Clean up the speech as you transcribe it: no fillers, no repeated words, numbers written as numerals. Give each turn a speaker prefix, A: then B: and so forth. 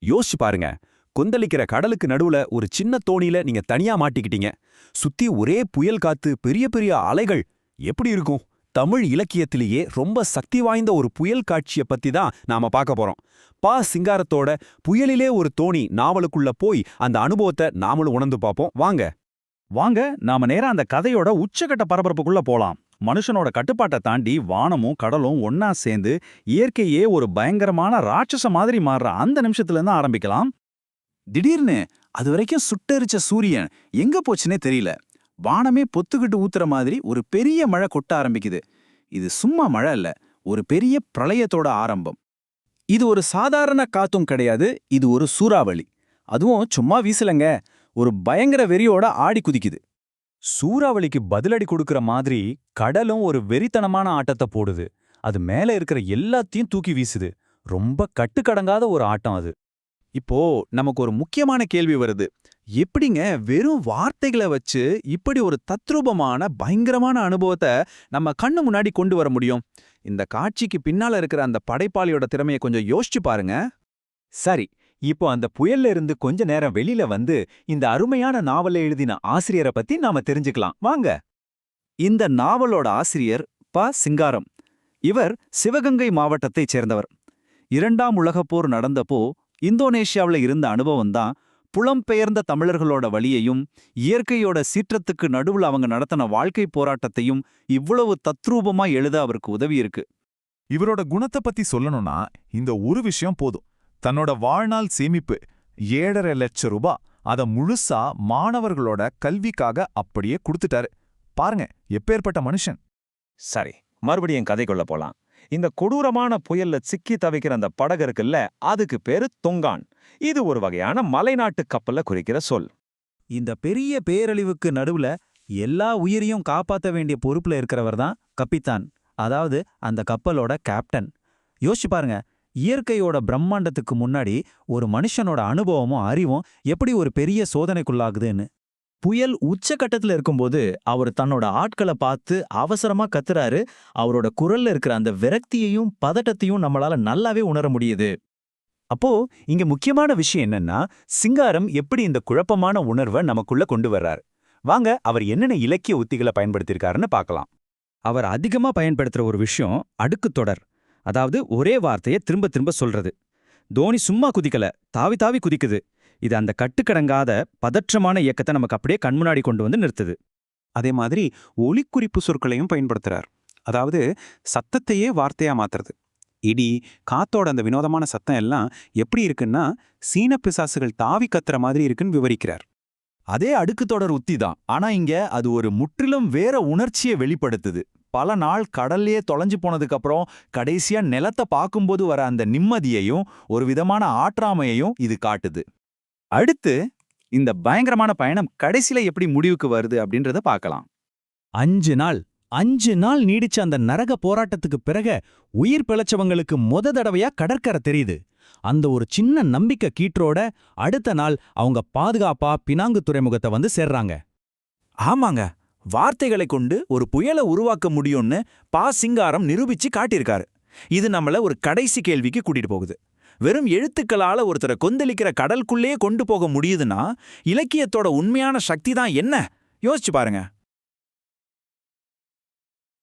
A: யோசிச்சு பாருங்க. கொந்தளிக்கிற கடலுக்கு நடுவுல ஒரு சின்ன தோணியில நீங்க தனியா மாட்டிக்கிட்டீங்க. சுத்தி ஒரே புயல் காத்து, பெரிய பெரிய அலைகள். எப்படி இருக்கும்? தமிழ் இலக்கியத்திலேயே ரொம்ப சக்தி வாய்ந்த ஒரு புயல் காட்சிய பத்தி தான் நாம பார்க்க போறோம். சிங்காரத்தோட புயலிலே ஒரு தோணி நாவலுக்குள்ள போய் அந்த அனுபவத்தை நாமளும் உணர்ந்து பார்ப்போம்.
B: வாங்க நாம நேரா அந்த கதையோட உச்சகட்ட பரபரப்புக்குள்ள போலாம். மனுஷனோட கட்டுப்பாட்டை தாண்டி வானமும் கடலும் ஒன்னா சேர்ந்து இயற்கையே ஒரு பயங்கரமான ராட்சச மாதிரி மாறுற அந்த நிமிஷத்துல இருந்து ஆரம்பிக்கலாம்.
C: திடீர்னு அது வரைக்கும் சுட்டெரிச்ச சூரியன் எங்க போச்சுன்னே தெரியல. வானமே பொத்துக்கிட்டு ஊத்துற மாதிரி ஒரு பெரிய மழை கொட்ட ஆரம்பிக்குது. இது சும்மா மழை இல்ல, ஒரு பெரிய பிரளயத்தோட ஆரம்பம். இது ஒரு சாதாரண காத்தும் கிடையாது, இது ஒரு சூறாவளி. அதுவும் சும்மா வீசலங்க, ஒரு பயங்கர வெறியோட ஆடி குதிக்குது.
A: சூறாவளிக்கு பதிலடி கொடுக்கிற மாதிரி கடலும் ஒரு வெறித்தனமான ஆட்டத்தை போடுது. அது மேல இருக்கிற எல்லாத்தையும் தூக்கி வீசுது. ரொம்ப கட்டுக்கடங்காத ஒரு ஆட்டம் அது.
C: இப்போ நமக்கு ஒரு முக்கியமான கேள்வி வருது. எப்படிங்க வெறும் வார்த்தைகளை வச்சு இப்படி ஒரு தத்ரூபமான பயங்கரமான அனுபவத்தை நம்ம கண்ணு முன்னாடி கொண்டு வர முடியும்? இந்த காட்சிக்கு பின்னால இருக்கிற அந்த படைப்பாளியோட திறமையை கொஞ்சம் யோசிச்சு பாருங்க.
A: சரி, இப்போ அந்த புயல்ல இருந்து கொஞ்ச நேரம் வெளியில வந்து இந்த அருமையான நாவலை எழுதின ஆசிரியரை பத்தி நாம தெரிஞ்சுக்கலாம் வாங்க.
C: இந்த நாவலோட ஆசிரியர் சிங்காரம். இவர் சிவகங்கை மாவட்டத்தைச் சேர்ந்தவர். 2ஆம் உலகப்போர் நடந்தப்போ இந்தோனேஷியாவில் இருந்த அனுபவம் தான் புலம்பெயர்ந்த தமிழர்களோட வழியையும் இயற்கையோட சீற்றத்துக்கு நடுவுல அவங்க நடத்தின வாழ்க்கை போராட்டத்தையும் இவ்வளவு தத்ரூபமா எழுத அவருக்கு உதவி இருக்கு.
D: இவரோட குணத்தை பத்தி சொல்லணும்னா இந்த ஒரு விஷயம் போதும். தன்னோட வாழ்நாள் சேமிப்பு 7.5 லட்சம் ரூபாய் அதை முழுசா மாணவர்களோட கல்விக்காக அப்படியே கொடுத்துட்டாரு. பாருங்க எப்பேற்பட்ட மனுஷன்.
B: சரி, மறுபடியும் கதைக்குள்ள போலாம். இந்த கொடூரமான புயல்ல சிக்கி தவிக்கிற அந்த படகு இருக்குல்ல, அதுக்கு பேரு தொங்கான். இது ஒரு வகையான மலைநாட்டு கப்பல்ல குறிக்கிற சொல்.
C: இந்த பெரிய பேரழிவுக்கு நடுவுல எல்லா உயிரையும் காப்பாற்ற வேண்டிய பொறுப்புல இருக்கிறவர் தான் கப்பித்தான், அதாவது அந்த கப்பலோட கேப்டன். யோசிச்சு பாருங்க, இயற்கையோட பிரம்மாண்டத்துக்கு முன்னாடி ஒரு மனுஷனோட அனுபவமும் அறிவும் எப்படி ஒரு பெரிய சோதனைக்குள்ளாகுதுன்னு. புயல் உச்சகட்டத்துல இருக்கும்போது அவர் தன்னோட ஆட்களை பார்த்து அவசரமா கத்துறாரு. அவரோட குரல்ல இருக்கிற அந்த விரக்தியையும் பதட்டத்தையும் நம்மளால நல்லாவே உணர முடியுது.
A: அப்போ இங்க முக்கியமான விஷயம் என்னன்னா, சிங்காரம் எப்படி இந்த குழப்பமான உணர்வை நமக்குள்ள கொண்டு வர்றாரு. வாங்க அவர் என்னென்ன இலக்கிய உத்திகளை பயன்படுத்தியிருக்காருன்னு பார்க்கலாம்.
E: அவர் அதிகமா பயன்படுத்துற ஒரு விஷயம் அடுக்கு தொடர். அதாவது ஒரே வார்த்தையை திரும்ப திரும்ப சொல்றது. தோனி சும்மா குதிக்கல, தாவி தாவி குதிக்குது. இது அந்த கட்டுக்கடங்காத பதற்றமான இயக்கத்தை நமக்கு அப்படியே கண்முன்னாடி கொண்டு வந்து நிறுத்துது.
F: அதே மாதிரி ஒலிக்குறிப்பு சொற்களையும் பயன்படுத்துறார். அதாவது சத்தத்தையே வார்த்தையா மாத்துறது. இடி, காத்தோட அந்த வினோதமான சத்தம் எல்லாம் எப்படி இருக்குன்னா சீன பிசாசுகள் தாவி கத்துற மாதிரி இருக்குன்னு விவரிக்கிறார்.
C: அதே அடுக்கு தொடர் உத்தி தான், ஆனா இங்க அது ஒரு முற்றிலும் வேற உணர்ச்சியை வெளிப்படுத்துது. பல நாள் கடல்லையே தொலைஞ்சு போனதுக்கு அப்புறம் கடைசியா நிலத்தை பார்க்கும்போது வர அந்த நிம்மதியையும் ஒரு விதமான ஆற்றாமையையும் இது காட்டுது. அடுத்து இந்த பயங்கரமான பயணம் கடைசியில எப்படி முடிவுக்கு வருது அப்படின்றத பார்க்கலாம்.
B: 5 நாள் நீடிச்ச அந்த நரக போராட்டத்துக்கு பிறகு உயிர் பிழைச்சவங்களுக்கு தடவையா கடற்கரை தெரியுது. அந்த ஒரு சின்ன நம்பிக்கை கீற்றோட அடுத்த நாள் அவங்க பாதுகாப்பா பினாங்கு துறைமுகத்தை வந்து சேர்றாங்க.
C: ஆமாங்க, வார்த்தைகளை கொண்டு ஒரு புயலை உருவாக்க முடியும்னு சிங்காரம் நிரூபிச்சு காட்டியிருக்காரு. இது நம்மள ஒரு கடைசி கேள்விக்கு கூட்டிட்டு போகுது. வெறும் எழுத்துக்களால ஒருத்தரை கொந்தளிக்கிற கடலுக்குள்ளே கொண்டு போக முடியுதுன்னா இலக்கியத்தோட உண்மையான சக்தி தான் என்ன? யோசிச்சு பாருங்க.